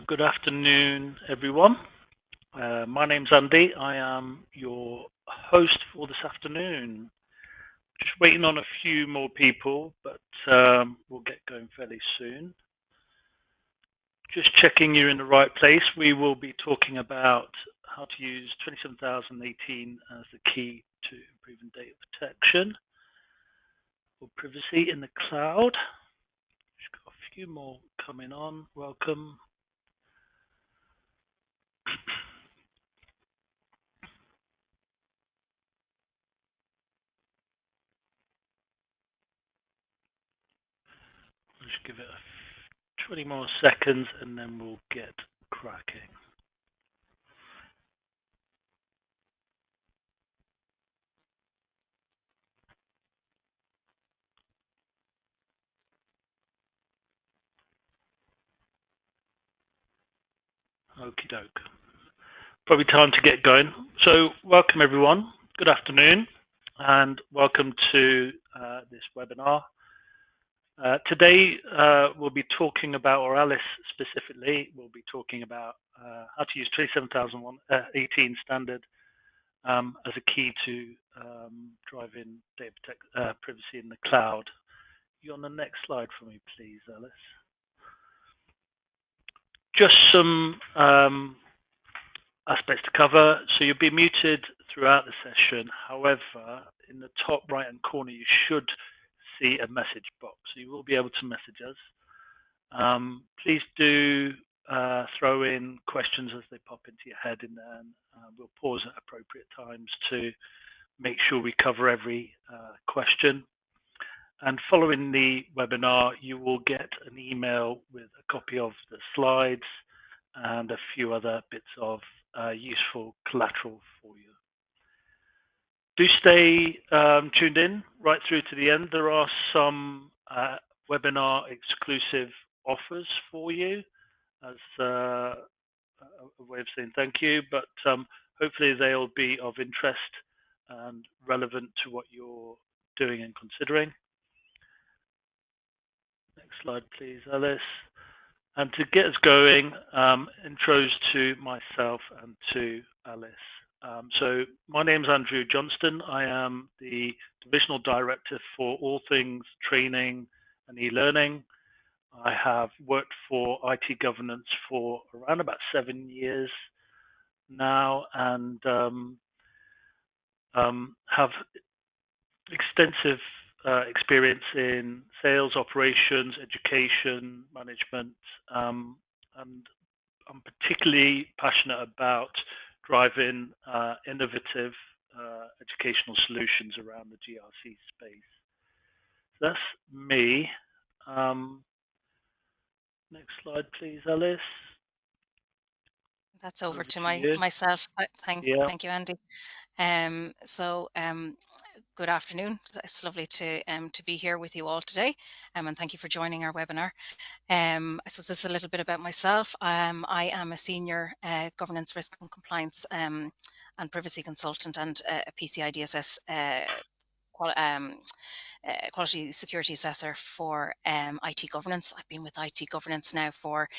Good afternoon, everyone. My name's Andy. I am your host for this afternoon. Just waiting on a few more people, but we'll get going fairly soon. Just checking you're in the right place. We will be talking about how to use 27018 as the key to improving data protection or privacy in the cloud. Just got a few more coming on. Welcome. Just give it 20 more seconds and then we'll get cracking. Okie doke. Probably time to get going. So welcome everyone. Good afternoon and welcome to this webinar. Today we'll be talking about, or Alice specifically, will be talking about how to use 27018 standard as a key to driving data privacy in the cloud. You on the next slide for me, please, Alice. Just some aspects to cover. So you'll be muted throughout the session. However, in the top right-hand corner, you should see a message box. So you will be able to message us. Please do throw in questions as they pop into your head, and then we'll pause at appropriate times to make sure we cover every question. And following the webinar, you will get an email with a copy of the slides and a few other bits of useful collateral for you. Do stay tuned in right through to the end. There are some webinar exclusive offers for you as a way of saying thank you, but hopefully they'll be of interest and relevant to what you're doing and considering. Next slide, please, Alice. And to get us going, intros to myself and to Alice. So my name is Andrew Johnston. I am the Divisional Director for all things training and e-learning. I have worked for IT governance for around about 7 years now and have extensive experience in sales, operations, education, management, and I'm particularly passionate about driving innovative educational solutions around the GRC space. So that's me. Next slide, please, Alice. That's over to myself. Thank you, Andy. Good afternoon. It's lovely to be here with you all today, and thank you for joining our webinar. I suppose this is a little bit about myself. I am a senior governance, risk and compliance and privacy consultant and a PCI DSS quality security assessor for IT governance. I've been with IT governance now for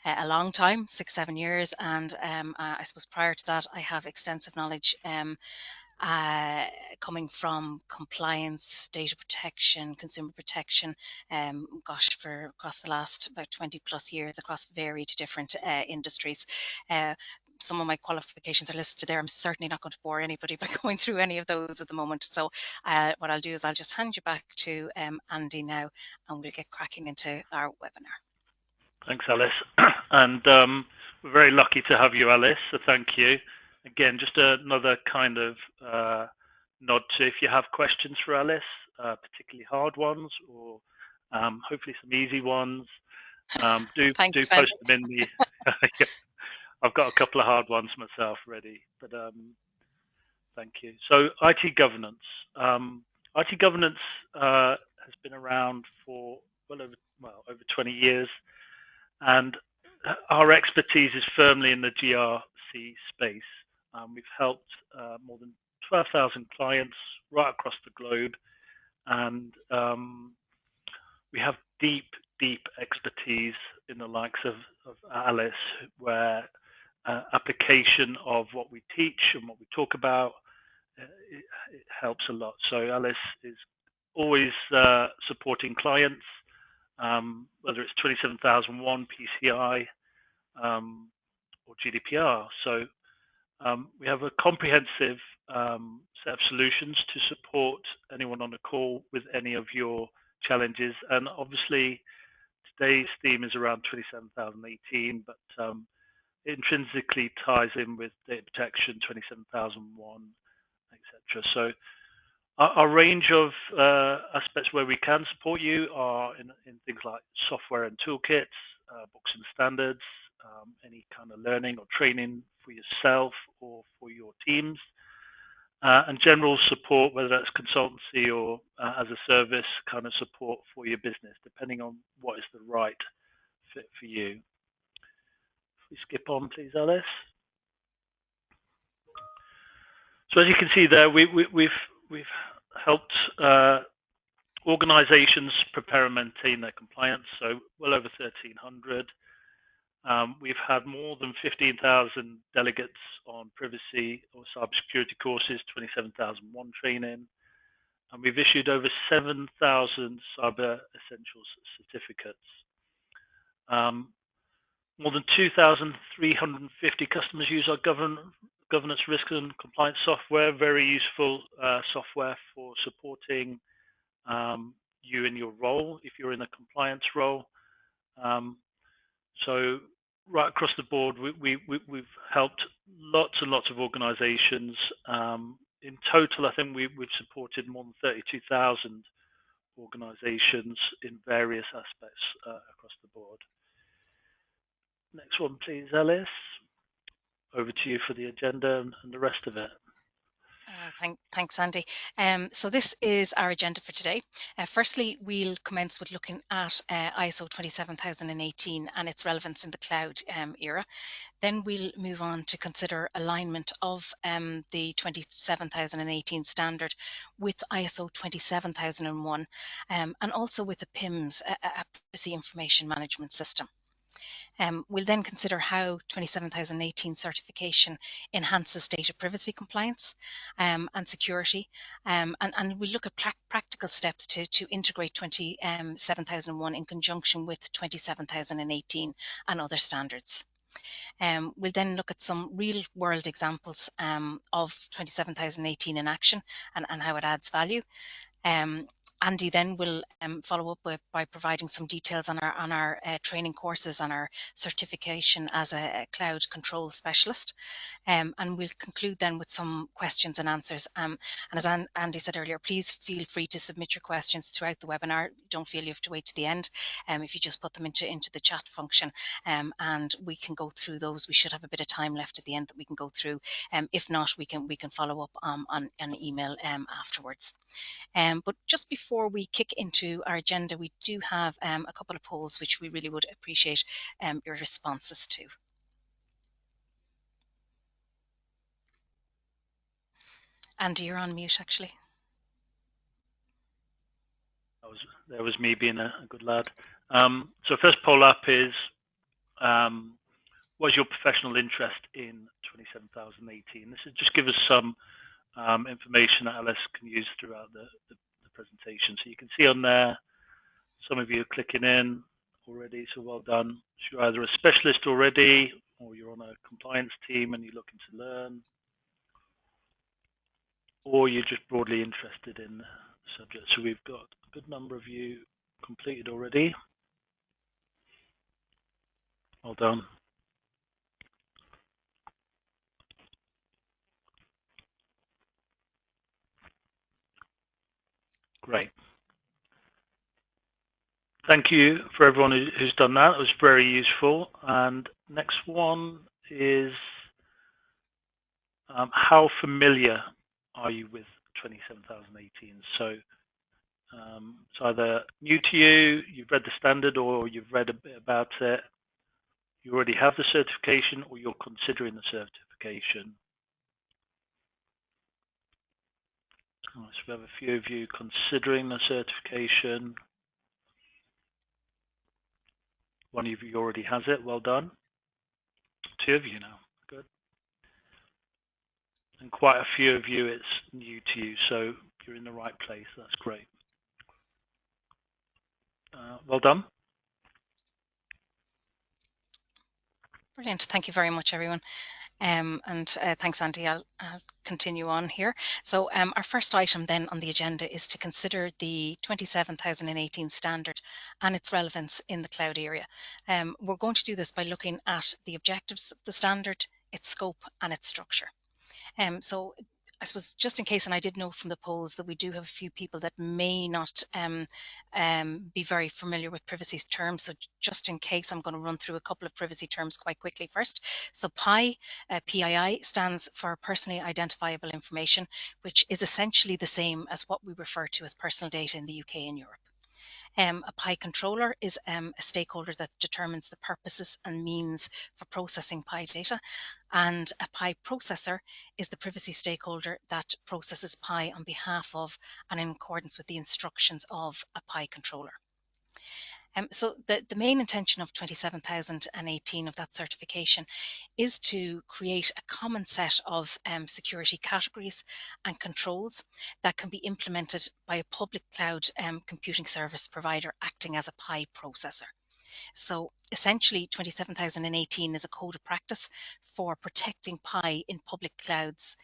a long time, 6-7 years, and I suppose prior to that I have extensive knowledge coming from compliance, data protection, consumer protection, for across the last about 20 plus years across varied different industries. Some of my qualifications are listed there. I'm certainly not going to bore anybody by going through any of those at the moment. So what I'll do is I'll just hand you back to Andy now, and we'll get cracking into our webinar. Thanks, Alice. And we're very lucky to have you, Alice, so thank you. Again, just another kind of nod to if you have questions for Alice, particularly hard ones or hopefully some easy ones, do post them in the... I've got a couple of hard ones myself ready, but thank you. So IT governance. IT governance has been around for over 20 years, and our expertise is firmly in the GRC space. We've helped more than 12,000 clients right across the globe, and we have deep expertise in the likes of Alice, where application of what we teach and what we talk about, it helps a lot. So Alice is always supporting clients, whether it's 27001, PCI, or GDPR. So we have a comprehensive set of solutions to support anyone on the call with any of your challenges. And obviously, today's theme is around 27018, but it intrinsically ties in with data protection, 27001, etc. So our range of aspects where we can support you are in things like software and toolkits, books and standards, any kind of learning or training for yourself or for your teams, and general support, whether that's consultancy or as a service kind of support for your business, depending on what is the right fit for you. If we skip on, please, Alice. So as you can see there, we've helped organizations prepare and maintain their compliance, so well over 1,300. We've had more than 15,000 delegates on privacy or cybersecurity courses, 27,001 training, and we've issued over 7,000 cyber essentials certificates. More than 2,350 customers use our governance, risk and compliance software, very useful software for supporting you in your role, if you're in a compliance role. So right across the board, we've helped lots and lots of organizations. In total, I think we've supported more than 32,000 organizations in various aspects across the board. Next one, please, Alice. Over to you for the agenda and the rest of it. Thanks, Andy. So this is our agenda for today. Firstly, we'll commence with looking at ISO 27018 and its relevance in the cloud era. Then we'll move on to consider alignment of the 27018 standard with ISO 27001 and also with the PIMS, a Privacy Information Management System. We'll then consider how 27018 certification enhances data privacy compliance and security, and we'll look at practical steps to integrate 27001 in conjunction with 27018 and other standards. We'll then look at some real-world examples of 27018 in action and how it adds value. Andy then will follow up by providing some details on our training courses and our certification as a cloud control specialist. And we'll conclude then with some questions and answers. And as Andy said earlier, please feel free to submit your questions throughout the webinar. Don't feel you have to wait to the end. If you just put them into the chat function, and we can go through those. We should have a bit of time left at the end that we can go through. If not, we can follow up on an email afterwards. But just before we kick into our agenda, we do have a couple of polls which we really would appreciate your responses to. Andy, you're on mute, actually. That was me being a good lad. So first poll up is, what is your professional interest in 27018? This is just give us some information that Alice can use throughout the presentation. So you can see on there, some of you are clicking in already, so well done. So you're either a specialist already, or you're on a compliance team and you're looking to learn, or you're just broadly interested in the subject. So we've got a good number of you completed already. Well done. Great. Thank you for everyone who's done that. It was very useful. And next one is, how familiar are you with 27018? So it's either new to you, you've read the standard, or you've read a bit about it, you already have the certification, or you're considering the certification. So we have a few of you considering the certification. One of you already has it. Well done. 2 of you now. Good. And quite a few of you, it's new to you, so you're in the right place. That's great. Well done. Brilliant. Thank you very much, everyone. And thanks, Andy. I'll continue on here. So our first item then on the agenda is to consider the 27018 standard and its relevance in the cloud area. We're going to do this by looking at the objectives of the standard, its scope and its structure. So I suppose just in case, and I did note from the polls that we do have a few people that may not be very familiar with privacy terms. So just in case, I'm going to run through a couple of privacy terms quite quickly first. So PII, PII stands for personally identifiable information, which is essentially the same as what we refer to as personal data in the UK and Europe. A PI controller is a stakeholder that determines the purposes and means for processing PI data, and a PI processor is the privacy stakeholder that processes PI on behalf of and in accordance with the instructions of a PI controller. So the main intention of 27018 of that certification is to create a common set of security categories and controls that can be implemented by a public cloud computing service provider acting as a PI processor. So essentially 27018 is a code of practice for protecting PI in public clouds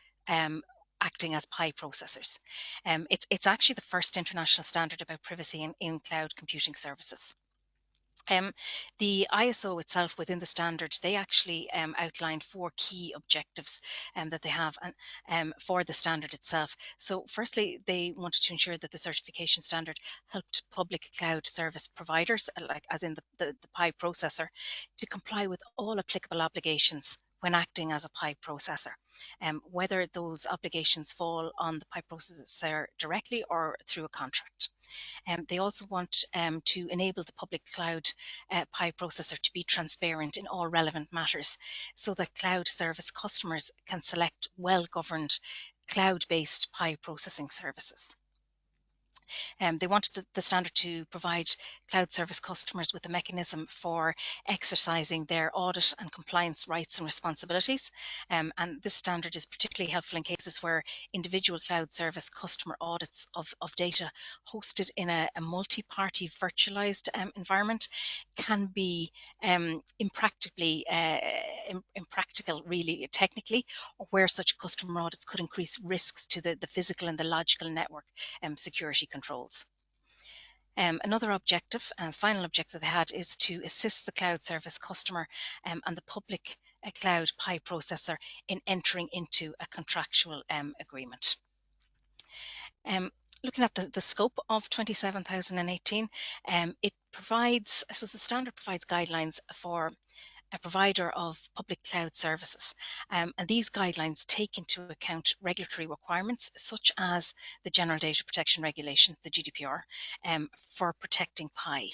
acting as PI processors. It's actually the first international standard about privacy in cloud computing services. The ISO itself within the standard, they actually outlined 4 key objectives that they have for the standard itself. So firstly, they wanted to ensure that the certification standard helped public cloud service providers, like as in the PI processor, to comply with all applicable obligations when acting as a PI processor, whether those obligations fall on the PI processor directly or through a contract. They also want to enable the public cloud PI processor to be transparent in all relevant matters so that cloud service customers can select well-governed cloud-based PI processing services. They wanted the standard to provide cloud service customers with a mechanism for exercising their audit and compliance rights and responsibilities. And this standard is particularly helpful in cases where individual cloud service customer audits of data hosted in a multi-party virtualized environment can be impractical, really technically, or where such customer audits could increase risks to the physical and the logical network security controls. Another objective, and final objective they had, is to assist the cloud service customer and the public cloud PI processor in entering into a contractual agreement. Looking at the scope of 27018, it provides, I suppose the standard provides guidelines for a provider of public cloud services. And these guidelines take into account regulatory requirements such as the General Data Protection Regulation, the GDPR, for protecting PI.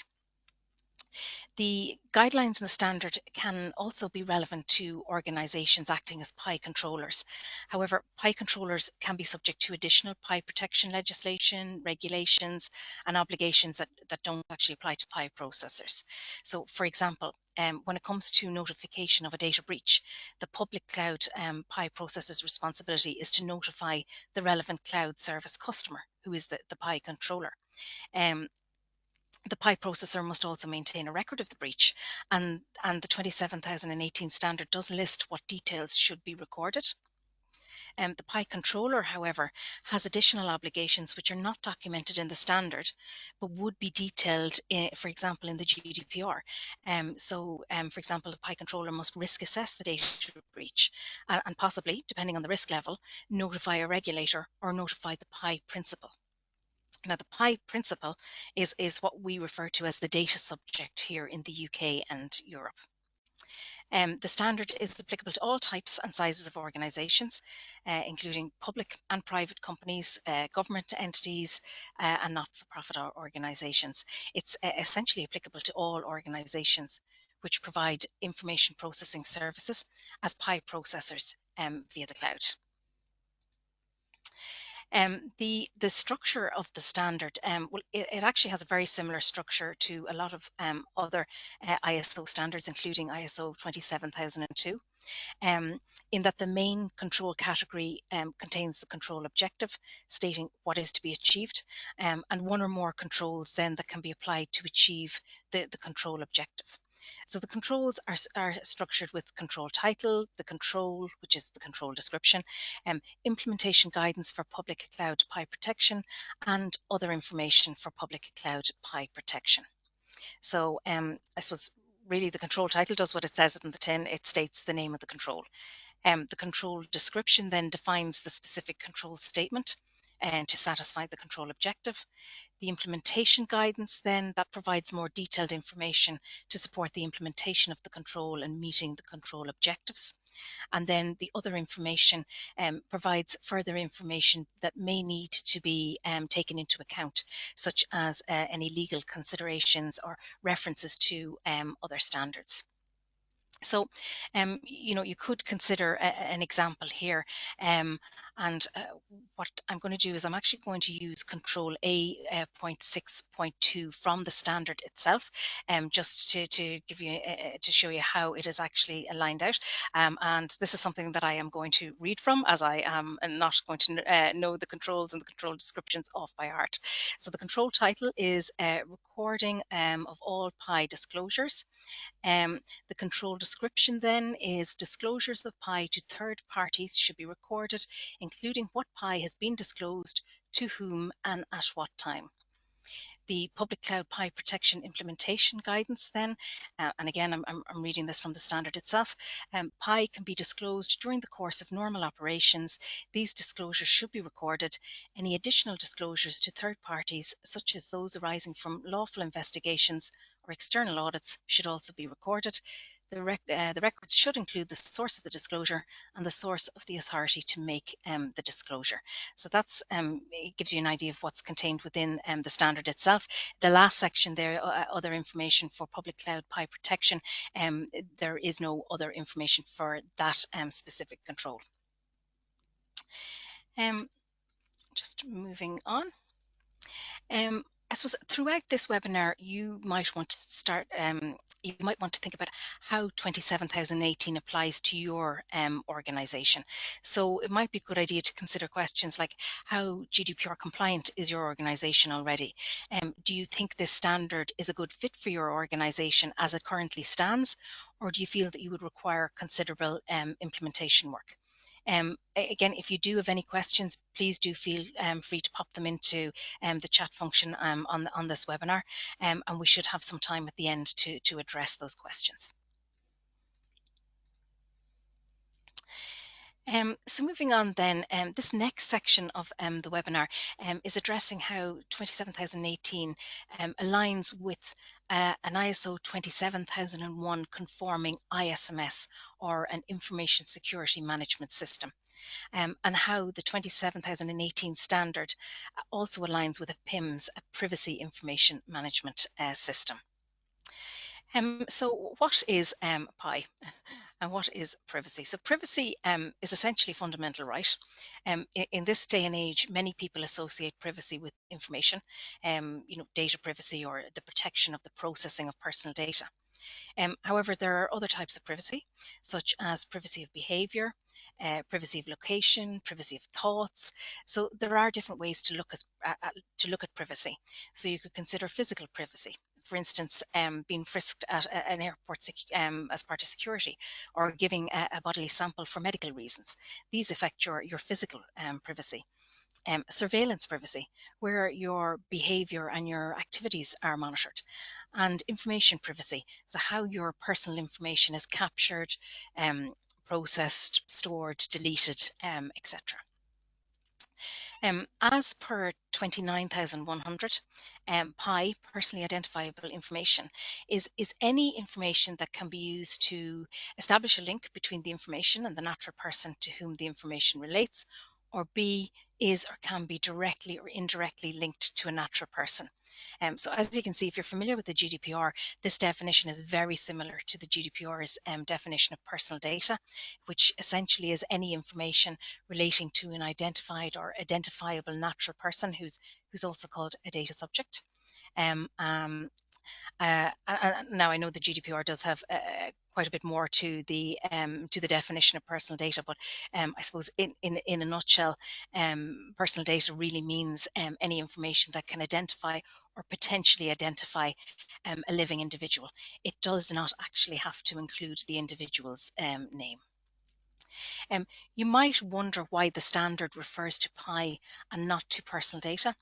The guidelines and the standard can also be relevant to organisations acting as PI controllers. However, PI controllers can be subject to additional PI protection legislation, regulations, and obligations that don't actually apply to PI processors. So, for example, when it comes to notification of a data breach, the public cloud PI processor's responsibility is to notify the relevant cloud service customer, who is the PI controller. The PI processor must also maintain a record of the breach, and the 27018 standard does list what details should be recorded. The PI controller, however, has additional obligations which are not documented in the standard, but would be detailed, for example, in the GDPR. For example, the PI controller must risk assess the data breach and possibly, depending on the risk level, notify a regulator or notify the PI principal. Now, the PI principal is what we refer to as the data subject here in the UK and Europe. The standard is applicable to all types and sizes of organisations, including public and private companies, government entities, and not-for-profit organisations. It's essentially applicable to all organisations which provide information processing services as PI processors via the cloud. The structure of the standard, well, it actually has a very similar structure to a lot of other ISO standards, including ISO 27002. In that the main control category contains the control objective, stating what is to be achieved, and one or more controls then that can be applied to achieve the control objective. So the controls are structured with control title, the control, which is the control description, implementation guidance for public cloud PI protection, and other information for public cloud PI protection. So I suppose really the control title does what it says in the tin. It states the name of the control. The control description then defines the specific control statement and to satisfy the control objective. The implementation guidance then that provides more detailed information to support the implementation of the control and meeting the control objectives. And then the other information provides further information that may need to be taken into account, such as any legal considerations or references to other standards. So, you could consider an example here, and what I'm going to do is I'm actually going to use Control A point 6.2 from the standard itself, just to give you to show you how it is actually aligned out. And this is something that I am going to read from, as I am not going to know the controls and the control descriptions off by heart. So the control title is recording of all PI disclosures. The control description then is disclosures of PI to third parties should be recorded, including what PI has been disclosed, to whom and at what time. The public cloud PI protection implementation guidance then, and again I'm reading this from the standard itself, PI can be disclosed during the course of normal operations. These disclosures should be recorded. Any additional disclosures to third parties, such as those arising from lawful investigations or external audits, should also be recorded. The records should include the source of the disclosure and the source of the authority to make the disclosure. So that's it gives you an idea of what's contained within the standard itself. The last section there, other information for public cloud PI protection, there is no other information for that specific control. Just moving on. I suppose throughout this webinar, you might want to think about how 27018 applies to your organisation. So it might be a good idea to consider questions like, how GDPR compliant is your organisation already? Do you think this standard is a good fit for your organisation as it currently stands? Or do you feel that you would require considerable implementation work? Again, if you do have any questions, please do feel free to pop them into the chat function on this webinar, and we should have some time at the end to address those questions. So moving on then, this next section of the webinar is addressing how 27018 aligns with an ISO 27001 conforming ISMS, or an Information Security Management System, and how the 27018 standard also aligns with a PIMS, a Privacy Information Management System. So what is PI and what is privacy? So privacy is essentially a fundamental right. In this day and age, many people associate privacy with information, data privacy, or the protection of the processing of personal data. However, there are other types of privacy, such as privacy of behavior, privacy of location, privacy of thoughts. So there are different ways to look at privacy. So you could consider physical privacy. For instance, being frisked at an airport as part of security, or giving a bodily sample for medical reasons. These affect your physical privacy. Surveillance privacy, where your behavior and your activities are monitored. And information privacy, so how your personal information is captured, processed, stored, deleted, etc. As per 29100, PI, personally identifiable information, is any information that can be used to establish a link between the information and the natural person to whom the information relates, or B, is or can be directly or indirectly linked to a natural person. So as you can see, if you're familiar with the GDPR, this definition is very similar to the GDPR's definition of personal data, which essentially is any information relating to an identified or identifiable natural person who's also called a data subject. Um, um, now I know the GDPR does have quite a bit more to the definition of personal data, but I suppose in a nutshell, personal data really means any information that can identify or potentially identify a living individual. It does not actually have to include the individual's name. You might wonder why the standard refers to PI and not to personal data.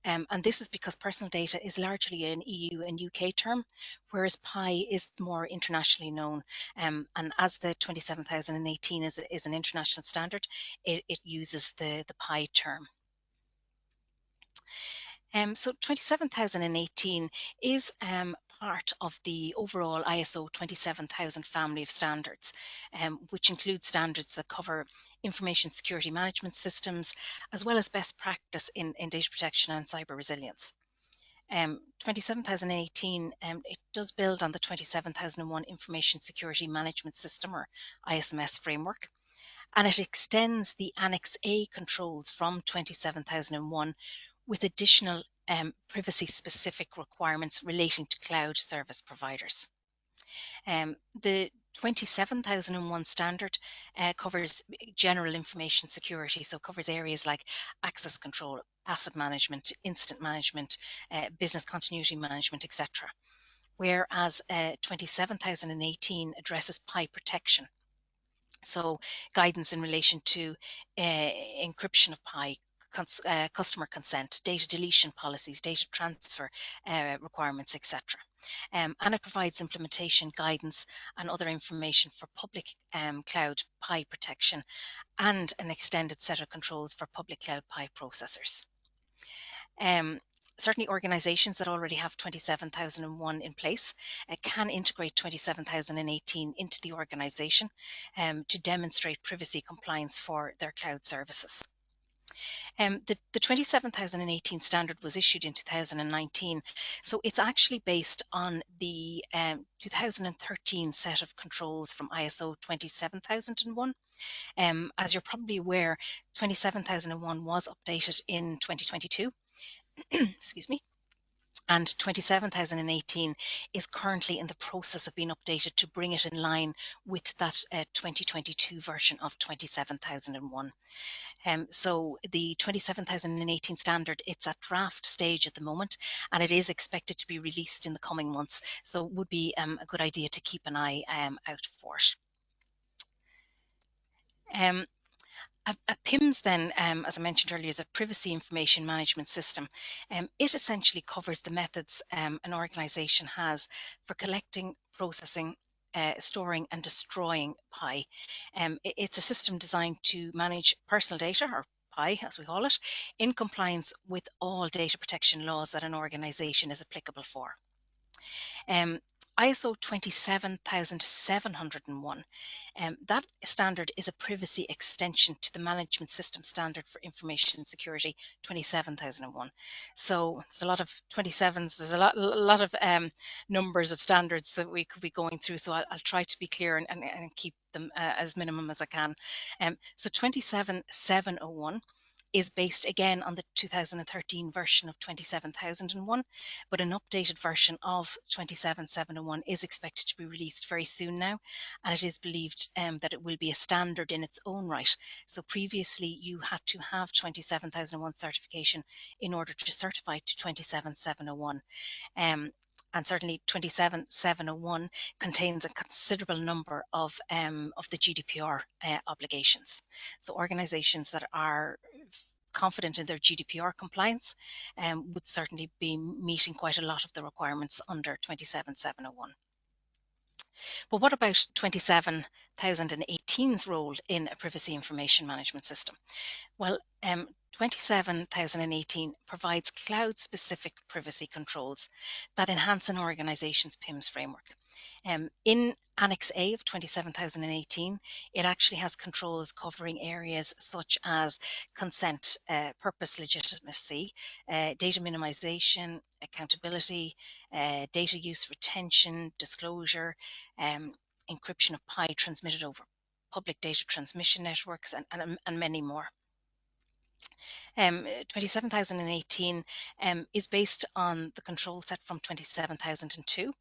And this is because personal data is largely an EU and UK term, whereas PI is more internationally known. And as the 27018 is an international standard, it uses the PI term. So 27018 is part of the overall ISO 27000 family of standards, which includes standards that cover information security management systems, as well as best practice in data protection and cyber resilience. 27018, it does build on the 27001 Information Security Management System, or ISMS framework, and it extends the Annex A controls from 27001 with additional privacy-specific requirements relating to cloud service providers. The 27001 standard covers general information security, so covers areas like access control, asset management, incident management, business continuity management, etc. Whereas 27018 addresses PI protection, so guidance in relation to encryption of PI, customer consent, data deletion policies, data transfer requirements, etc. And it provides implementation guidance and other information for public cloud PI protection and an extended set of controls for public cloud PI processors. Certainly organizations that already have 27001 in place can integrate 27018 into the organization to demonstrate privacy compliance for their cloud services. The 27018 standard was issued in 2019, so it's actually based on the 2013 set of controls from ISO 27001. As you're probably aware, 27001 was updated in 2022. Excuse me. And 27018 is currently in the process of being updated to bring it in line with that 2022 version of 27001. So the 27018 standard, it's at draft stage at the moment, and it is expected to be released in the coming months. So it would be a good idea to keep an eye out for it. A PIMS then, as I mentioned earlier, is a privacy information management system. It essentially covers the methods an organisation has for collecting, processing, storing and destroying PI. It's a system designed to manage personal data, or PI as we call it, in compliance with all data protection laws that an organisation is applicable for. ISO 27701, that standard is a privacy extension to the management system standard for information security 27001. So there's a lot of 27s, there's a lot of numbers of standards that we could be going through, so I'll try to be clear and keep them as minimum as I can. So 27701 is based again on the 2013 version of 27001, but an updated version of 27701 is expected to be released very soon now, and it is believed that it will be a standard in its own right. So previously you had to have 27001 certification in order to certify to 27701. And certainly 27701 contains a considerable number of the GDPR obligations. So organizations that are confident in their GDPR compliance would certainly be meeting quite a lot of the requirements under 27701. But what about 27018's role in a privacy information management system? Well, 27018 provides cloud-specific privacy controls that enhance an organization's PIMS framework. In Annex A of 27018, it actually has controls covering areas such as consent, purpose legitimacy, data minimization, accountability, data use retention, disclosure, encryption of PI transmitted over public data transmission networks, and many more. 27018 is based on the control set from 27002.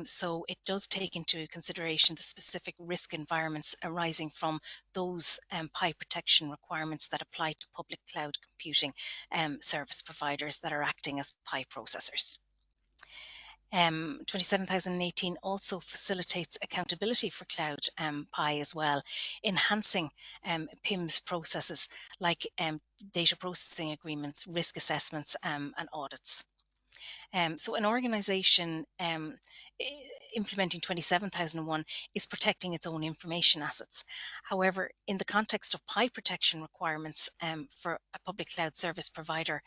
So it does take into consideration the specific risk environments arising from those PI protection requirements that apply to public cloud computing service providers that are acting as PI processors. 27018 also facilitates accountability for cloud PI as well, enhancing PIMS processes like data processing agreements, risk assessments, and audits. So an organization implementing 27001 is protecting its own information assets. However, in the context of PI protection requirements for a public cloud service provider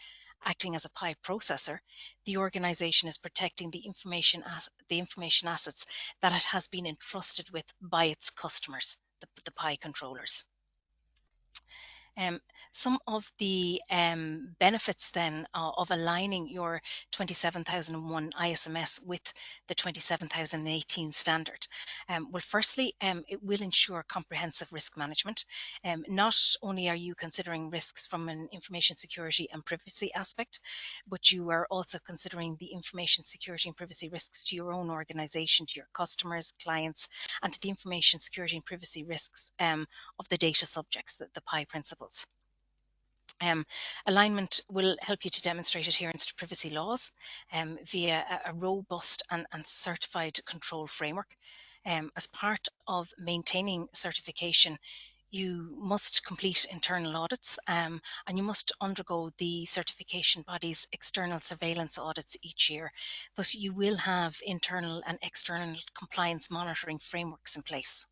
acting as a PI processor, the organization is protecting the information assets that it has been entrusted with by its customers, the PI controllers. Some of the benefits then of aligning your 27001 ISMS with the 27018 standard. Well, firstly, it will ensure comprehensive risk management. Not only are you considering risks from an information security and privacy aspect, but you are also considering the information security and privacy risks to your own organization, to your customers, clients, and to the information security and privacy risks of the data subjects, the PI principles. Alignment will help you to demonstrate adherence to privacy laws via a robust and certified control framework. As part of maintaining certification, you must complete internal audits and you must undergo the certification body's external surveillance audits each year. Thus, you will have internal and external compliance monitoring frameworks in place.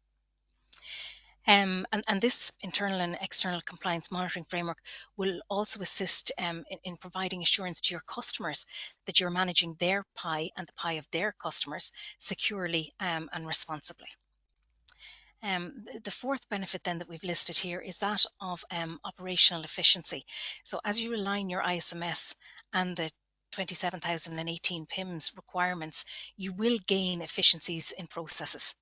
And this internal and external compliance monitoring framework will also assist in providing assurance to your customers that you're managing their PI and the PI of their customers securely and responsibly. The fourth benefit then that we've listed here is that of operational efficiency. So as you align your ISMS and the 27018 PIMS requirements, you will gain efficiencies in processes.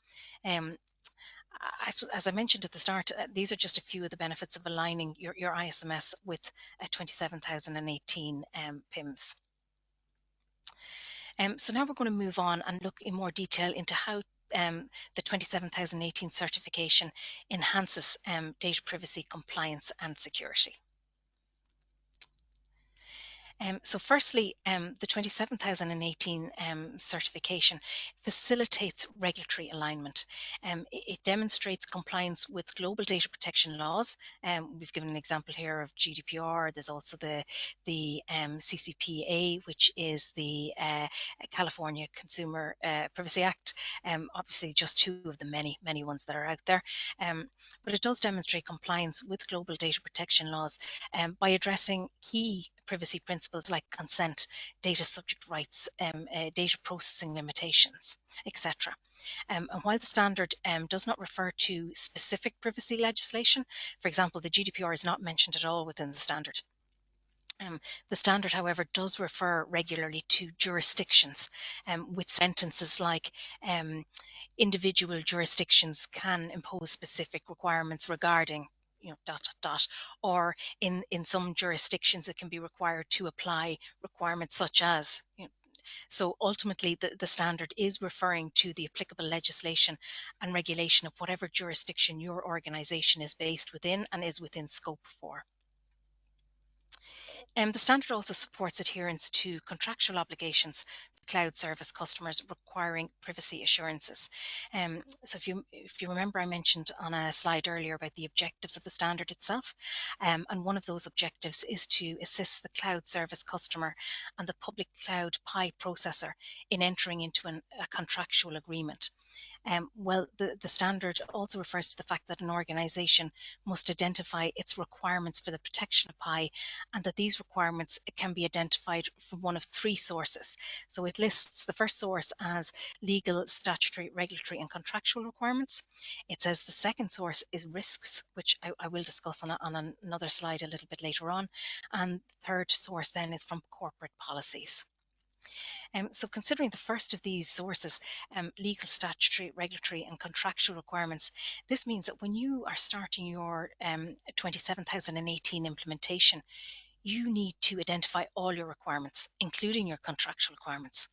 As I mentioned at the start, these are just a few of the benefits of aligning your ISMS with 27018 PIMS. So now we're going to move on and look in more detail into how the 27018 certification enhances data privacy, compliance and security. So firstly, the 27018 certification facilitates regulatory alignment. It demonstrates compliance with global data protection laws. We've given an example here of GDPR. There's also the CCPA, which is the California Consumer Privacy Act. Obviously, just two of the many ones that are out there. But it does demonstrate compliance with global data protection laws by addressing key privacy principles like consent, data subject rights, data processing limitations, etc. And while the standard does not refer to specific privacy legislation, for example, the GDPR is not mentioned at all within the standard. The standard, however, does refer regularly to jurisdictions with sentences like individual jurisdictions can impose specific requirements regarding or in some jurisdictions it can be required to apply requirements such as so ultimately the standard is referring to the applicable legislation and regulation of whatever jurisdiction your organization is based within and is within scope for. The standard also supports adherence to contractual obligations for cloud service customers requiring privacy assurances. So if you remember, I mentioned on a slide earlier about the objectives of the standard itself, and one of those objectives is to assist the cloud service customer and the public cloud PI processor in entering into a contractual agreement. Well, the standard also refers to the fact that an organisation must identify its requirements for the protection of PI, and that these requirements can be identified from one of three sources. So it lists the first source as legal, statutory, regulatory and contractual requirements. It says the second source is risks, which I will discuss on another slide a little bit later on. And the third source then is from corporate policies. So considering the first of these sources, legal, statutory, regulatory and contractual requirements, this means that when you are starting your 27018 implementation, you need to identify all your requirements, including your contractual requirements.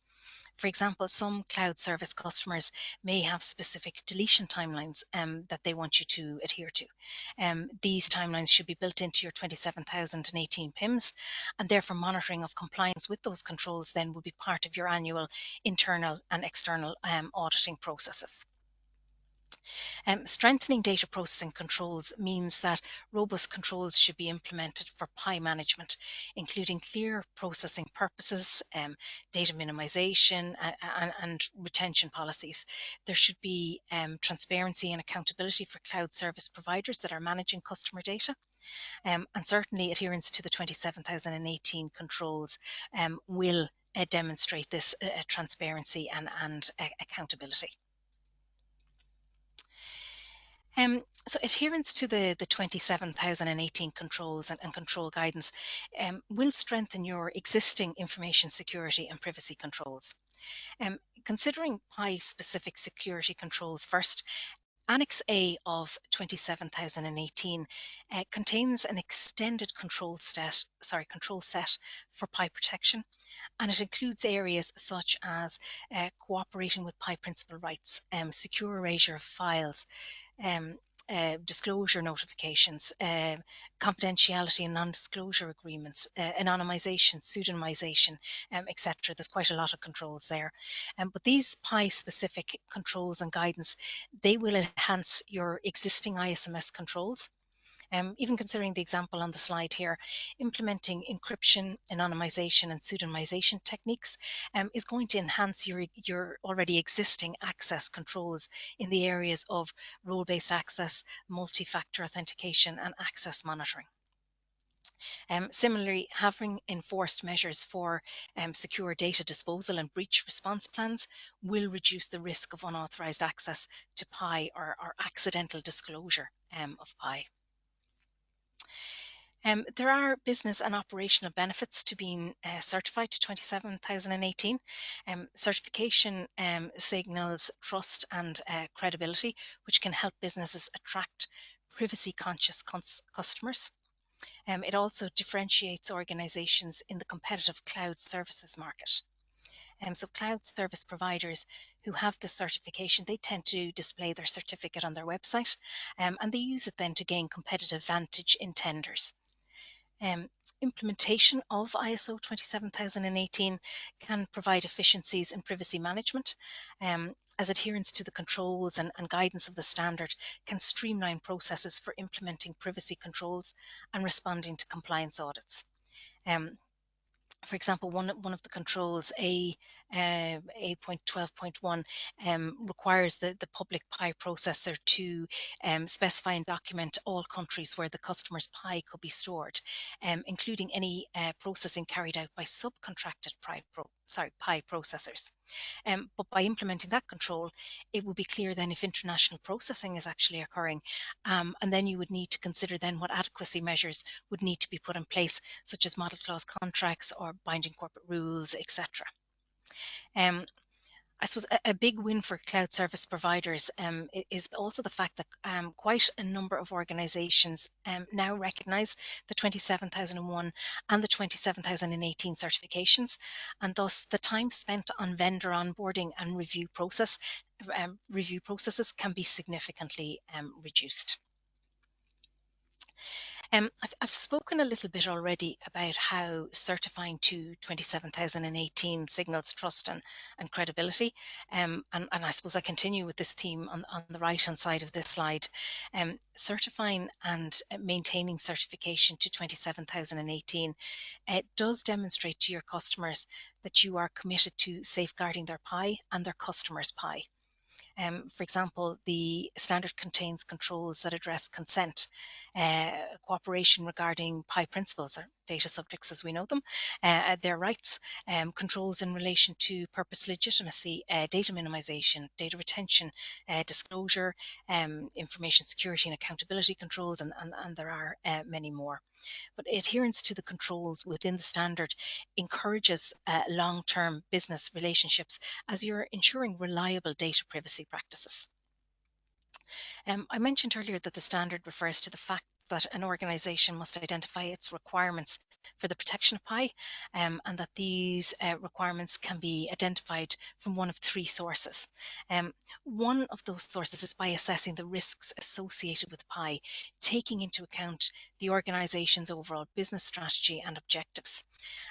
For example, some cloud service customers may have specific deletion timelines that they want you to adhere to. These timelines should be built into your 27018 PIMs, and therefore monitoring of compliance with those controls then will be part of your annual internal and external auditing processes. Strengthening data processing controls means that robust controls should be implemented for PI management, including clear processing purposes, data minimization, and retention policies. There should be transparency and accountability for cloud service providers that are managing customer data. And certainly adherence to the 27018 controls will demonstrate this transparency and accountability. So adherence to the 27018 controls and control guidance will strengthen your existing information security and privacy controls. Considering PI specific security controls first, Annex A of 27018 contains an extended control set for PI protection, and it includes areas such as cooperating with PI principal rights, secure erasure of files, disclosure notifications, confidentiality and non-disclosure agreements, anonymization, pseudonymization, etc. There's quite a lot of controls there. But these PI-specific controls and guidance, they will enhance your existing ISMS controls. Even considering the example on the slide here, implementing encryption, anonymization and pseudonymization techniques is going to enhance your already existing access controls in the areas of role-based access, multi-factor authentication and access monitoring. Similarly, having enforced measures for secure data disposal and breach response plans will reduce the risk of unauthorized access to PI or accidental disclosure of PI. There are business and operational benefits to being certified to 27018. Certification signals trust and credibility, which can help businesses attract privacy-conscious customers. It also differentiates organizations in the competitive cloud services market. So cloud service providers who have this certification, they tend to display their certificate on their website, and they use it then to gain competitive advantage in tenders. Implementation of ISO 27018 can provide efficiencies in privacy management, as adherence to the controls and guidance of the standard can streamline processes for implementing privacy controls and responding to compliance audits. For example, one of the controls, A.12.1, requires the public PI processor to specify and document all countries where the customer's PI could be stored, including any processing carried out by subcontracted PI processors. But by implementing that control, it will be clear then if international processing is actually occurring, and then you would need to consider then what adequacy measures would need to be put in place, such as model clause contracts or binding corporate rules, etc. I suppose a big win for cloud service providers is also the fact that quite a number of organizations now recognize the 27001 and the 27018 certifications, and thus the time spent on vendor onboarding and review processes can be significantly reduced. I've spoken a little bit already about how certifying to 27018 signals trust and credibility, and I suppose I continue with this theme on the right hand side of this slide. Certifying and maintaining certification to 27018 does demonstrate to your customers that you are committed to safeguarding their PI and their customers' PI. For example, the standard contains controls that address consent, cooperation regarding PI principles, or data subjects as we know them, their rights, controls in relation to purpose legitimacy, data minimization, data retention, disclosure, information security and accountability controls, and there are many more. But adherence to the controls within the standard encourages long-term business relationships as you're ensuring reliable data privacy practices. I mentioned earlier that the standard refers to the fact that an organisation must identify its requirements for the protection of PI, and that these requirements can be identified from one of three sources. One of those sources is by assessing the risks associated with PI, taking into account the organisation's overall business strategy and objectives.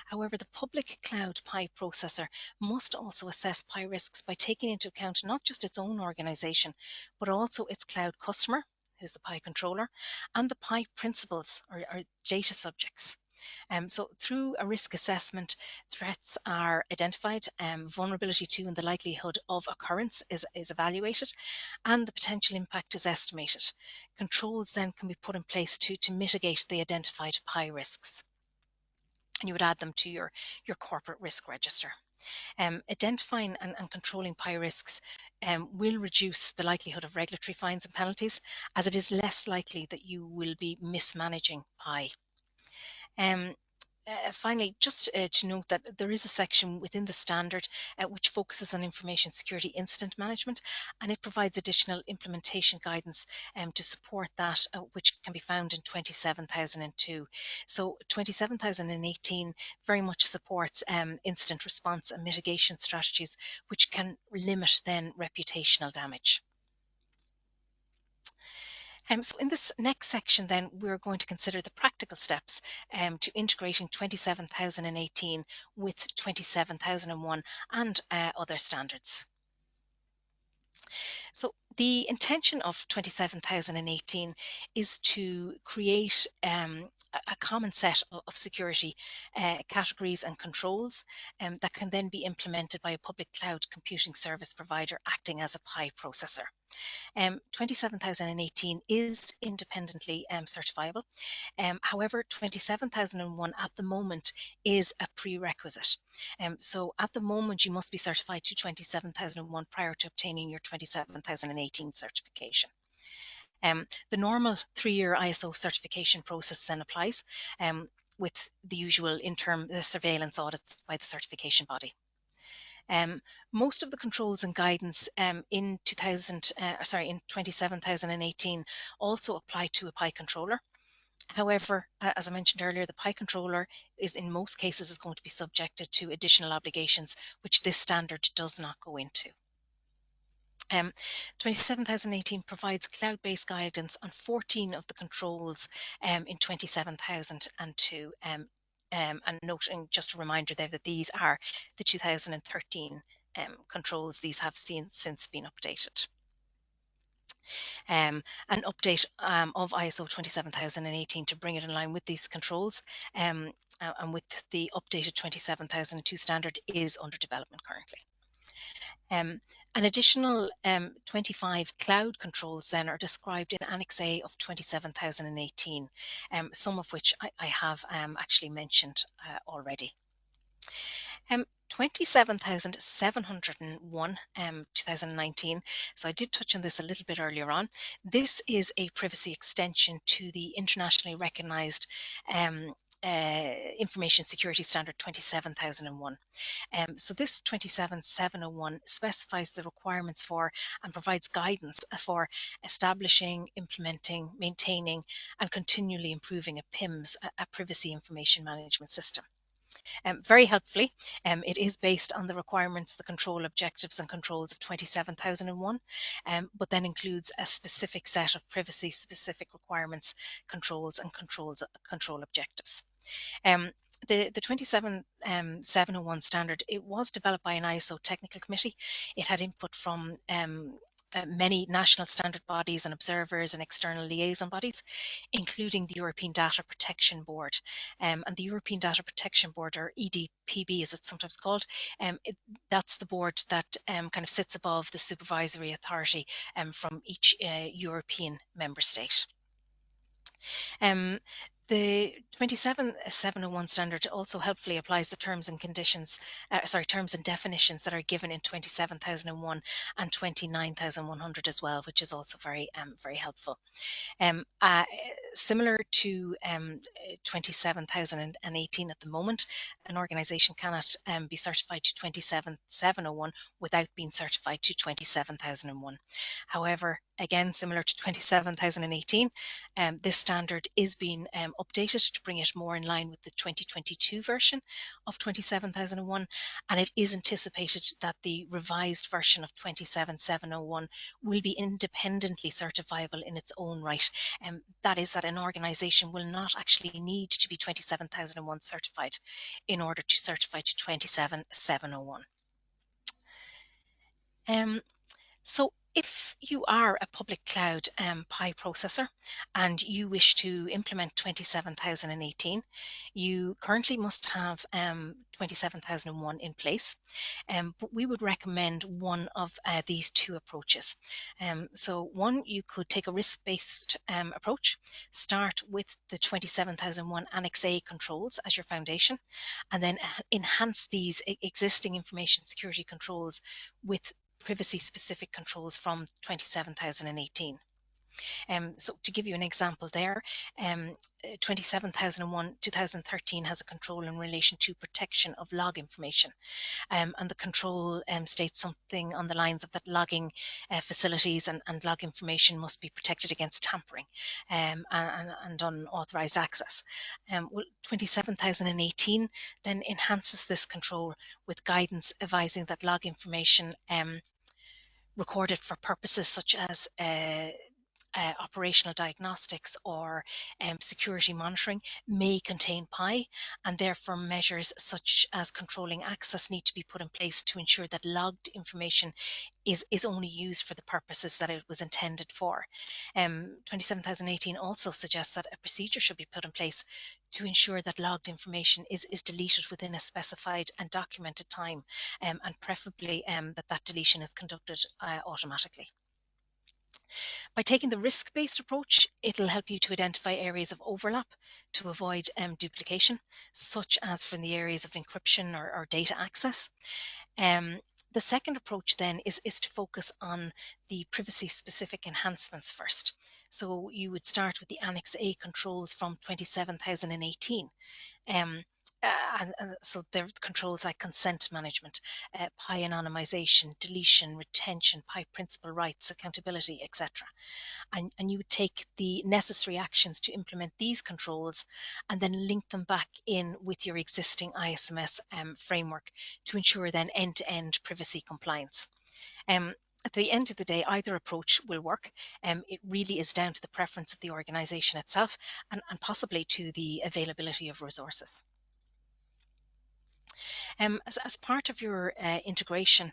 However, the public cloud PI processor must also assess PI risks by taking into account not just its own organization, but also its cloud customer, who's the PI controller, and the PI principals or data subjects. So through a risk assessment, threats are identified, vulnerability to and the likelihood of occurrence is evaluated, and the potential impact is estimated. Controls then can be put in place to mitigate the identified PI risks, and you would add them to your corporate risk register. Identifying and controlling PI risks will reduce the likelihood of regulatory fines and penalties, as it is less likely that you will be mismanaging PI. Finally, just to note that there is a section within the standard which focuses on information security incident management, and it provides additional implementation guidance to support that, which can be found in 27002. So 27018 very much supports incident response and mitigation strategies, which can limit then reputational damage. So in this next section then, we're going to consider the practical steps to integrating 27018 with 27001 and other standards. So the intention of 27018 is to create a common set of security categories and controls that can then be implemented by a public cloud computing service provider acting as a PI processor. 27018 is independently certifiable. However, 27001 at the moment is a prerequisite. So at the moment, you must be certified to 27001 prior to obtaining your 27018 certification. The normal 3-year ISO certification process then applies, with the usual interim surveillance audits by the certification body. Most of the controls and guidance in 27018 also apply to a PI controller. However, as I mentioned earlier, the PI controller is in most cases is going to be subjected to additional obligations, which this standard does not go into. 27018 provides cloud-based guidance on 14 of the controls in 27002. And noting, just a reminder there, that these are the 2013 controls. These have since been updated. An update of ISO 27018 to bring it in line with these controls and with the updated 27002 standard is under development currently. An additional 25 cloud controls then are described in Annex A of 27018, some of which I have actually mentioned already. 27701 2019, so I did touch on this a little bit earlier on. This is a privacy extension to the internationally recognized information security standard 27001. So this 27701 specifies the requirements for and provides guidance for establishing, implementing, maintaining and continually improving a PIMS, a privacy information management system. Very helpfully, it is based on the requirements, the control objectives and controls of 27001, but then includes a specific set of privacy specific requirements, controls and control objectives. The 27701 standard, it was developed by an ISO technical committee. It had input from many national standard bodies and observers and external liaison bodies, including the European Data Protection Board. And the European Data Protection Board, or EDPB as it's sometimes called, that's the board that kind of sits above the supervisory authority from each European member state. The 27701 standard also helpfully applies the terms and definitions that are given in 27001 and 29100 as well, which is also very helpful. Similar to 27018 at the moment, an organisation cannot be certified to 27701 without being certified to 27001. However, again, similar to 27018, this standard is being updated to bring it more in line with the 2022 version of 27001, and it is anticipated that the revised version of 27701 will be independently certifiable in its own right. That is, that an organisation will not actually need to be 27001 certified in order to certify to 27701. So if you are a public cloud PI processor and you wish to implement 27018, you currently must have 27001 in place, but we would recommend one of these two approaches. So one, you could take a risk-based approach, start with the 27001 Annex A controls as your foundation, and then enhance these existing information security controls with privacy-specific controls from 27018. So to give you an example there, 27001-2013 has a control in relation to protection of log information. And the control states something on the lines of that logging facilities and log information must be protected against tampering and unauthorized access. Well, 27018 then enhances this control with guidance advising that log information recorded for purposes such as operational diagnostics or security monitoring may contain PI, and therefore measures such as controlling access need to be put in place to ensure that logged information is only used for the purposes that it was intended for. 27018 also suggests that a procedure should be put in place to ensure that logged information is deleted within a specified and documented time, and preferably that deletion is conducted automatically. By taking the risk-based approach, it'll help you to identify areas of overlap to avoid duplication, such as from the areas of encryption or data access. The second approach then is to focus on the privacy-specific enhancements first. So you would start with the Annex A controls from 27018. So there are controls like consent management, PI anonymization, deletion, retention, PI principal rights, accountability, etc. And you would take the necessary actions to implement these controls and then link them back in with your existing ISMS framework to ensure then end-to-end privacy compliance. At the end of the day, either approach will work. It really is down to the preference of the organization itself and possibly to the availability of resources. As part of your integration,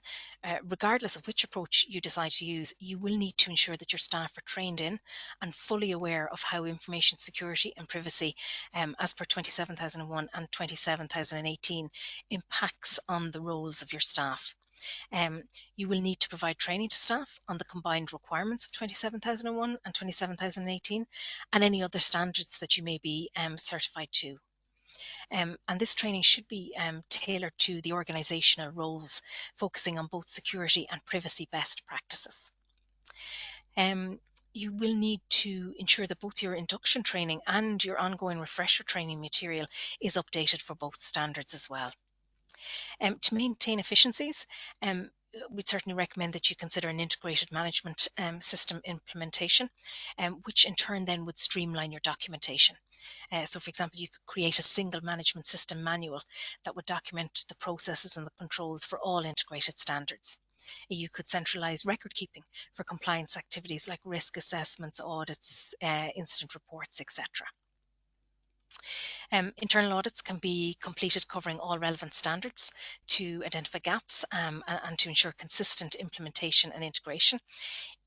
regardless of which approach you decide to use, you will need to ensure that your staff are trained in and fully aware of how information security and privacy, as per 27001 and 27018, impacts on the roles of your staff. You will need to provide training to staff on the combined requirements of 27001 and 27018 and any other standards that you may be certified to. And this training should be tailored to the organisational roles, focusing on both security and privacy best practices. You will need to ensure that both your induction training and your ongoing refresher training material is updated for both standards as well. To maintain efficiencies, we'd certainly recommend that you consider an integrated management system implementation, which in turn then would streamline your documentation. So for example, you could create a single management system manual that would document the processes and the controls for all integrated standards. You could centralize record keeping for compliance activities like risk assessments, audits, incident reports, etc. Internal audits can be completed covering all relevant standards to identify gaps and to ensure consistent implementation and integration.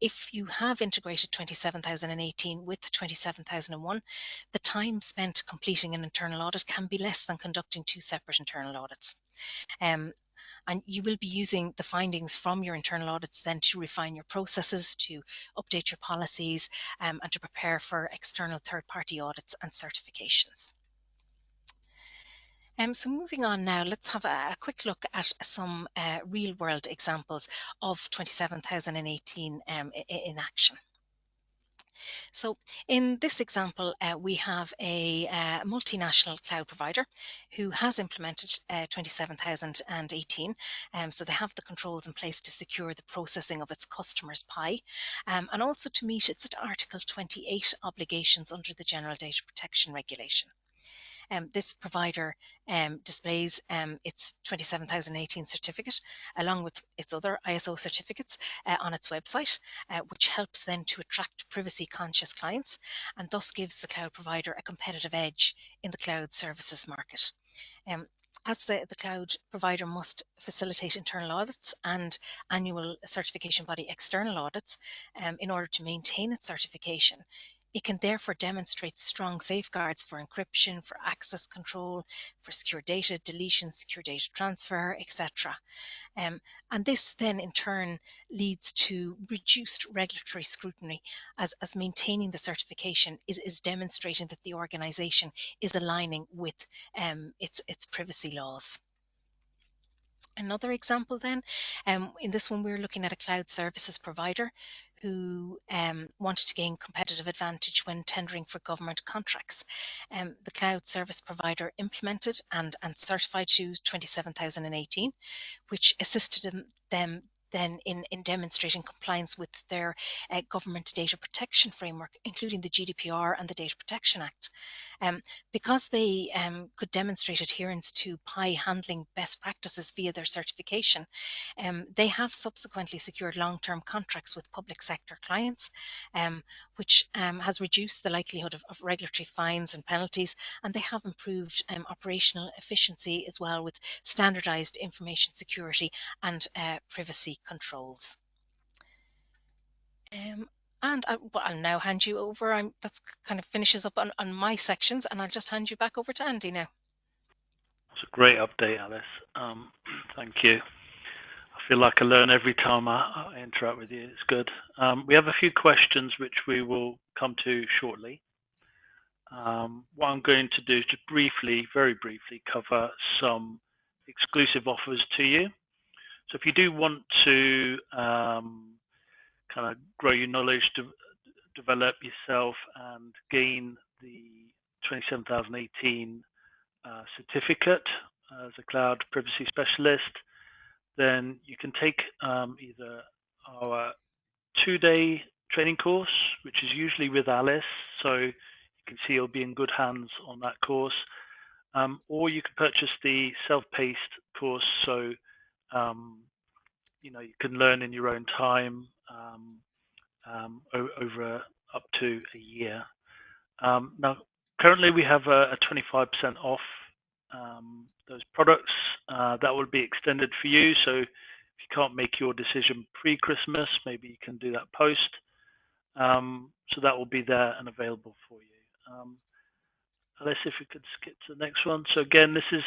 If you have integrated 27018 with 27001, the time spent completing an internal audit can be less than conducting two separate internal audits. And you will be using the findings from your internal audits then to refine your processes, to update your policies, and to prepare for external third-party audits and certifications. So moving on now, let's have a quick look at some real-world examples of 27018 in action. So in this example, we have a multinational cloud provider who has implemented 27018. So they have the controls in place to secure the processing of its customers' PI, and also to meet its Article 28 obligations under the General Data Protection Regulation. This provider displays its 27018 certificate along with its other ISO certificates on its website, which helps then to attract privacy conscious clients and thus gives the cloud provider a competitive edge in the cloud services market. As the cloud provider must facilitate internal audits and annual certification body external audits in order to maintain its certification, it can therefore demonstrate strong safeguards for encryption, for access control, for secure data deletion, secure data transfer, etc. And this then in turn leads to reduced regulatory scrutiny as maintaining the certification is demonstrating that the organization is aligning with its privacy laws. Another example then, in this one we're looking at a cloud services provider who wanted to gain competitive advantage when tendering for government contracts. The cloud service provider implemented and certified to 27018, which assisted them then in demonstrating compliance with their government data protection framework, including the GDPR and the Data Protection Act. Because they could demonstrate adherence to PI handling best practices via their certification, they have subsequently secured long-term contracts with public sector clients, which has reduced the likelihood of regulatory fines and penalties, and they have improved operational efficiency as well with standardized information security and privacy controls. And I'll now hand you over. That's kind of finishes up on my sections, and I'll just hand you back over to Andy now. It's a great update, Alice. Thank you. I feel like I learn every time I interact with you. It's good. We have a few questions which we will come to shortly. What I'm going to do is just briefly, very briefly, cover some exclusive offers to you. So if you do want to kind of grow your knowledge, develop yourself and gain the 27018 certificate as a cloud privacy specialist, then you can take either our 2-day training course, which is usually with Alice, so you can see you'll be in good hands on that course, or you can purchase the self-paced course, so you can learn in your own time over up to a year. Now, currently we have a 25% off those products. That will be extended for you. So if you can't make your decision pre-Christmas, maybe you can do that post. So that will be there and available for you. Alice, if we could skip to the next one. So again, this is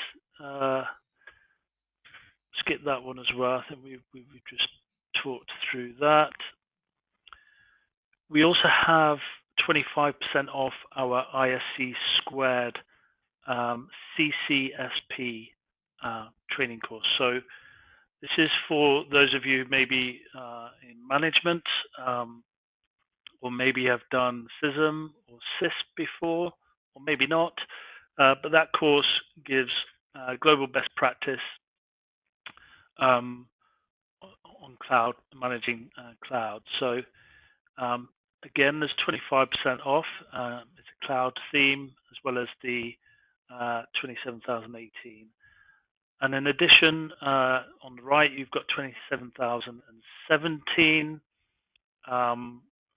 skip that one as well. I think we've just talked through that. We also have 25% off our IEC squared CCSP training course. So this is for those of you maybe in management, or maybe have done CISM or CISP before, or maybe not. But that course gives global best practice on cloud, managing cloud. So again, there's 25% off. It's a cloud theme as well as the 27018. And in addition, on the right, you've got 27017,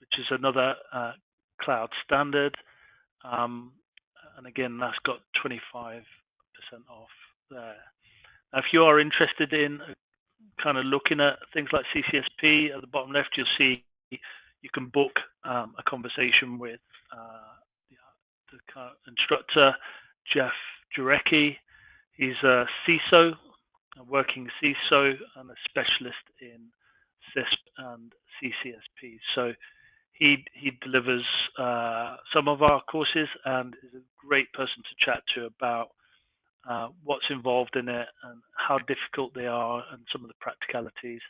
which is another cloud standard. and again, that's got 25% off there. Now, if you are interested in kind of looking at things like CCSP, at the bottom left, you'll see you can book a conversation with the instructor, Jeff Jurecki. He's a CISO, a working CISO, and a specialist in CISP and CCSP. So he delivers some of our courses and is a great person to chat to about what's involved in it and how difficult they are and some of the practicalities,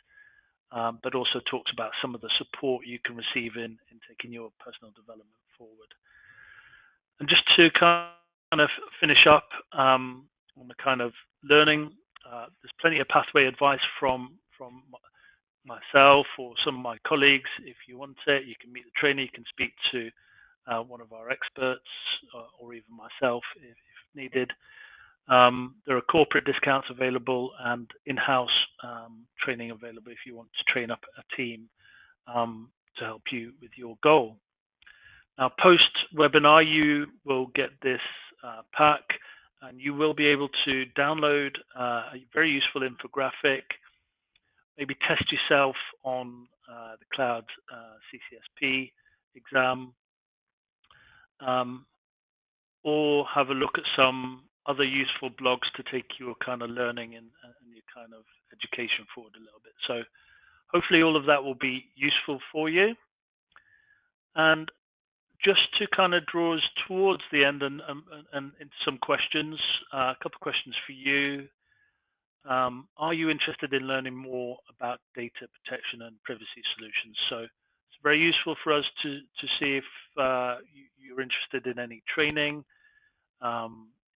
but also talks about some of the support you can receive in taking your personal development forward. And just to kind of finish up on the kind of learning, there's plenty of pathway advice from myself or some of my colleagues. If you want it, you can meet the trainer, you can speak to one of our experts or even myself if needed. There are corporate discounts available and in-house training available if you want to train up a team to help you with your goal. Now, post-webinar, you will get this pack, and you will be able to download a very useful infographic, maybe test yourself on the cloud CCSP exam, or have a look at some other useful blogs to take your kind of learning and your kind of education forward a little bit. So hopefully all of that will be useful for you. And just to kind of draw us towards the end and into some questions, a couple of questions for you. Are you interested in learning more about data protection and privacy solutions? So it's very useful for us to see if you're interested in any training,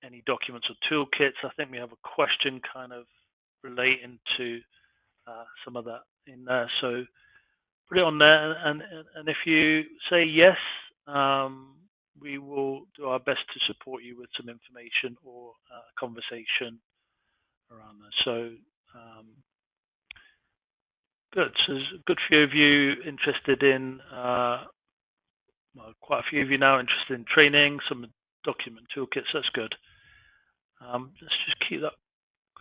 any documents or toolkits. I think we have a question kind of relating to some of that in there. So put it on there, and if you say yes, we will do our best to support you with some information or conversation around that. So good. So there's a good few of you interested in, well, quite a few of you now interested in training, some document toolkits. That's good. Let's just keep that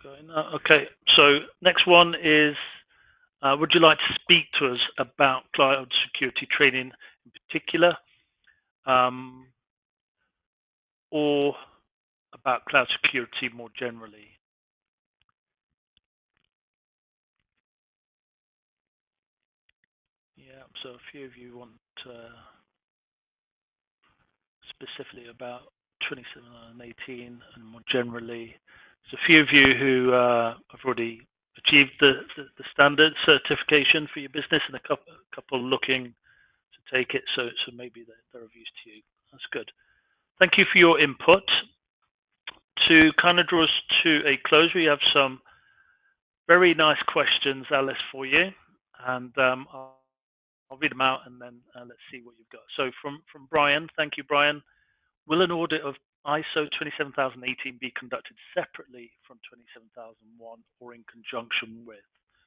going. Okay. So next one is, would you like to speak to us about cloud security training in particular, or about cloud security more generally? Yeah, so a few of you want specifically about 2018 and more generally. There's a few of you who have already achieved the standard certification for your business and a couple looking to take it, so maybe they're of use to you. That's good. Thank you for your input. To kind of draw us to a close, we have some very nice questions, Alice, for you, and I'll read them out and then let's see what you've got. So from Brian, thank you, Brian. Will an audit of ISO 27018 be conducted separately from 27001 or in conjunction with?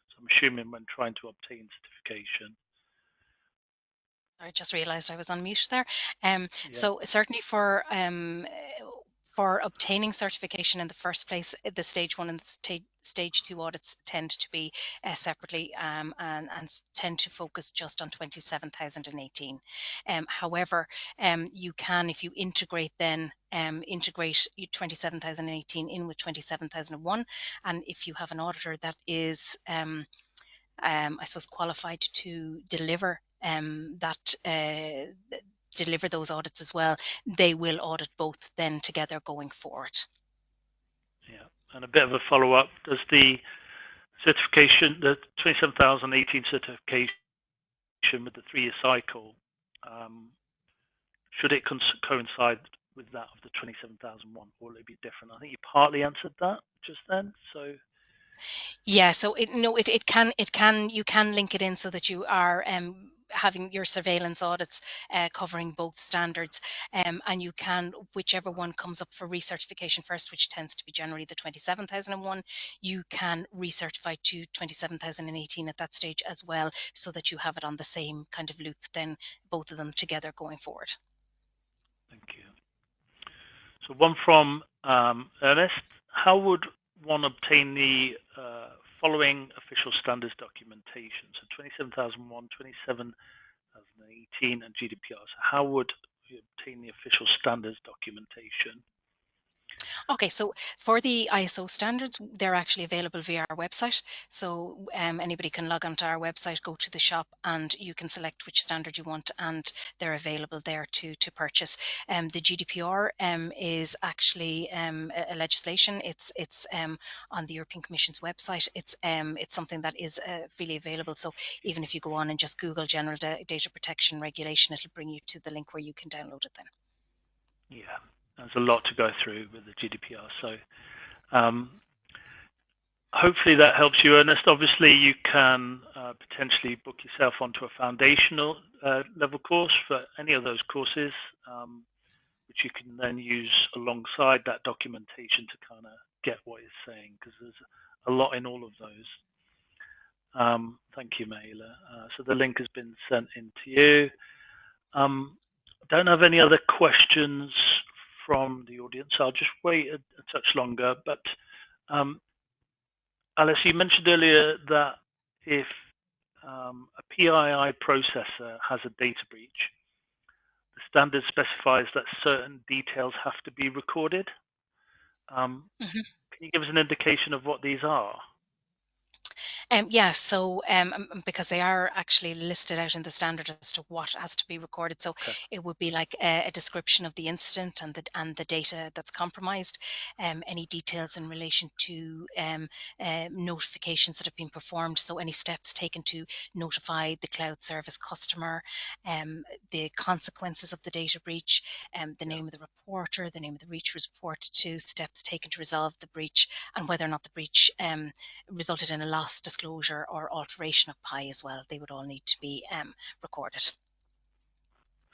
So I'm assuming when trying to obtain certification. I just realized I was on mute there. So certainly for obtaining certification in the first place, the stage 1 and stage 2 audits tend to be separately and tend to focus just on 27018. However, you can, if you integrate then, integrate 27018 in with 27001, and if you have an auditor that is I suppose qualified to deliver deliver those audits as well, they will audit both then together going forward. Yeah, and a bit of a follow-up, does the certification, the 27018 certification with the 3-year cycle, should it coincide with that of the 27001, or will it be different? I think you partly answered that just then, so... Yeah, so it can you can link it in so that you are having your surveillance audits covering both standards, and you can, whichever one comes up for recertification first, which tends to be generally the 27001, you can recertify to 27018 at that stage as well, so that you have it on the same kind of loop, then both of them together going forward. Thank you. So one from Ernest. How would one obtain the following official standards documentation? So 27001, 27018, and GDPR. So how would we obtain the official standards documentation? Okay, so for the ISO standards, they're actually available via our website. So anybody can log onto our website, go to the shop, and you can select which standard you want, and they're available there to purchase. The GDPR is actually a legislation. It's on the European Commission's website. It's something that is freely available. So even if you go on and just Google General Data Protection Regulation, it'll bring you to the link where you can download it then. Yeah, there's a lot to go through with the GDPR. So hopefully that helps you, Ernest. Obviously, you can potentially book yourself onto a foundational level course for any of those courses, which you can then use alongside that documentation to kind of get what it's saying, because there's a lot in all of those. Thank you, Mahela. So the link has been sent in to you. Don't have any other questions from the audience. I'll just wait a touch longer. But Alice, you mentioned earlier that if a PII processor has a data breach, the standard specifies that certain details have to be recorded. Can you give us an indication of what these are? Yeah, so because they are actually listed out in the standard as to what has to be recorded, so Okay. it would be like a description of the incident and the data that's compromised, any details in relation to notifications that have been performed, so any steps taken to notify the cloud service customer, the consequences of the data breach, the name of the reporter, the name of the breach was reported to, steps taken to resolve the breach, and whether or not the breach resulted in a loss, disclosure, or alteration of PI as well. They would all need to be recorded.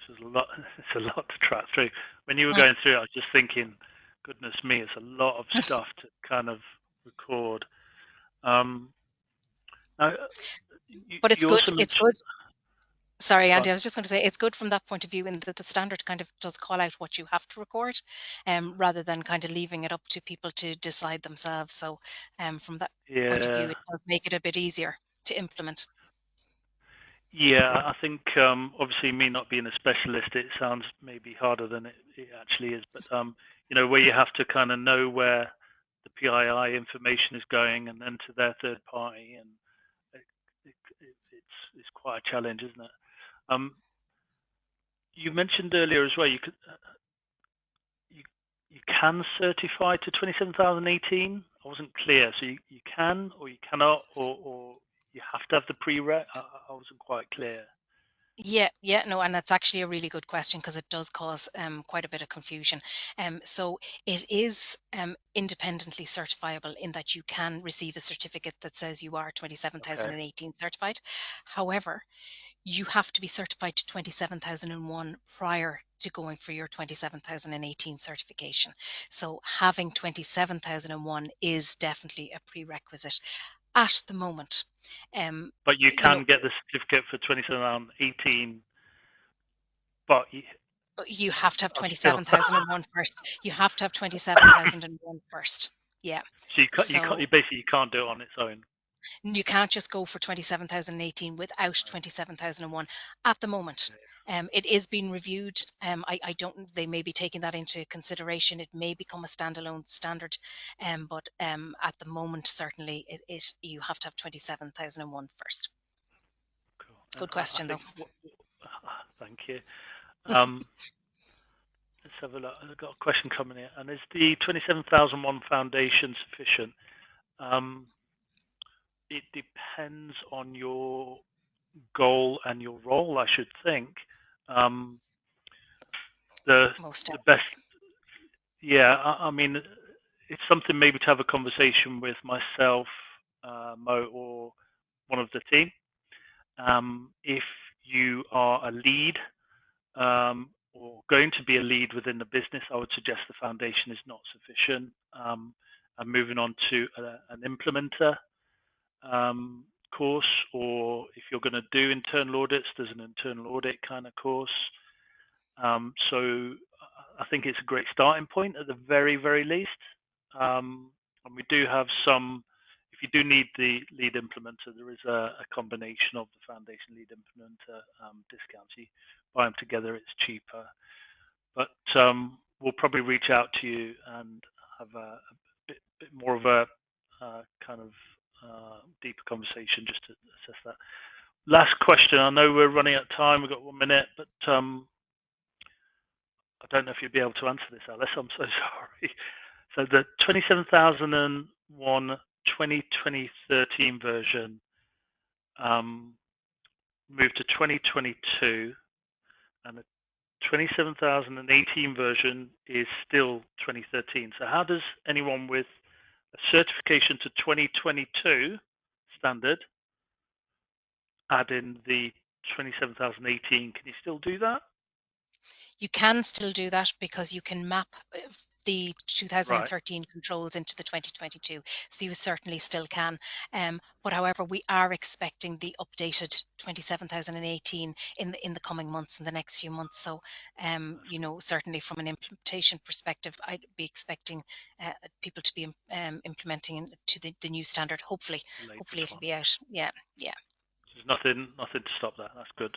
It's a lot to track through. When you were going through it, I was just thinking, goodness me, it's a lot of stuff to kind of record. Now, But it's you good. also It's mentioned. good. Sorry, Go Andy, on. I was just going to say it's good from that point of view in that the standard kind of does call out what you have to record, rather than kind of leaving it up to people to decide themselves. So from that point of view, Yeah, it does make it a bit easier to implement. yeah. I think obviously me not being a specialist, it sounds maybe harder than it actually is. But where you have to kind of know where the PII information is going, and then to their third party, and it's quite a challenge, isn't it? You mentioned earlier as well. You you can certify to 27018. I wasn't clear. So you can or you cannot or you have to have the prereq. I wasn't quite clear. Yeah, no, and that's actually a really good question because it does cause quite a bit of confusion. So it is independently certifiable in that you can receive a certificate that says you are Okay. 27018 certified. However, you have to be certified to 27001 prior to going for your 27018 certification. So having 27001 is definitely a prerequisite at the moment. Um, But you you know, can get the certificate for 27018, but you have to have I'm still. 27,001 first. You have to have 27,001 first. Yeah. So So you basically can't do it on its own. you can't just go for 27,018 without Right. 27,001 at the moment. Okay. It is being reviewed. I don't. They may be taking that into consideration. It may become a standalone standard, but at the moment, certainly, you have to have 27,001 first. Cool. And Good I question, though. think. Thank you. Um, let's have a look. I've got a question coming in. And is the 27001 foundation sufficient? Um, it depends on your goal and your role, I should think. Um, the Most the best, definitely. yeah. I mean, it's something maybe to have a conversation with myself, Mo, or one of the team. If you are a lead or going to be a lead within the business, I would suggest the foundation is not sufficient. And moving on to an implementer course, or if you're going to do internal audits, there's an internal audit kind of course. So I think it's a great starting point at the very, very least. And we do have some, if you do need the lead implementer, there is a combination of the foundation lead implementer discounts. You buy them together, it's cheaper. But we'll probably reach out to you and have a bit more of a kind of deeper conversation just to assess that. Last question. I know we're running out of time. We've got 1 minute, but I don't know if you'd be able to answer this, Alice. I'm so sorry. So the 27001 2013 version moved to 2022, and the 27018 version is still 2013. So how does anyone with a certification to 2022 standard add in the 27018? Can you still do that? You can still do that because you can map the Right. 2013 controls into the 2022, so you certainly still can. But however, we are expecting the updated 27018 in the coming months, in the next few months. So, you know, certainly from an implementation perspective, I'd be expecting people to be implementing to the new standard. Hopefully, The hopefully latest it'll one. be out. Yeah, yeah. There's nothing to stop that. That's good.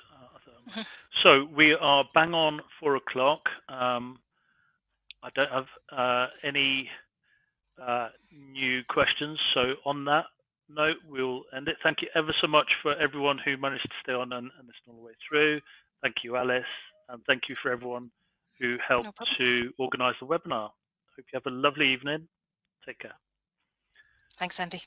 Mhm. So we are bang on 4 o'clock. I don't have any new questions. So on that note, we'll end it. Thank you ever so much for everyone who managed to stay on and listen all the way through. Thank you, Alice, and thank you for everyone who helped No problem. to organise the webinar. Hope you have a lovely evening. Take care. Thanks, Andy.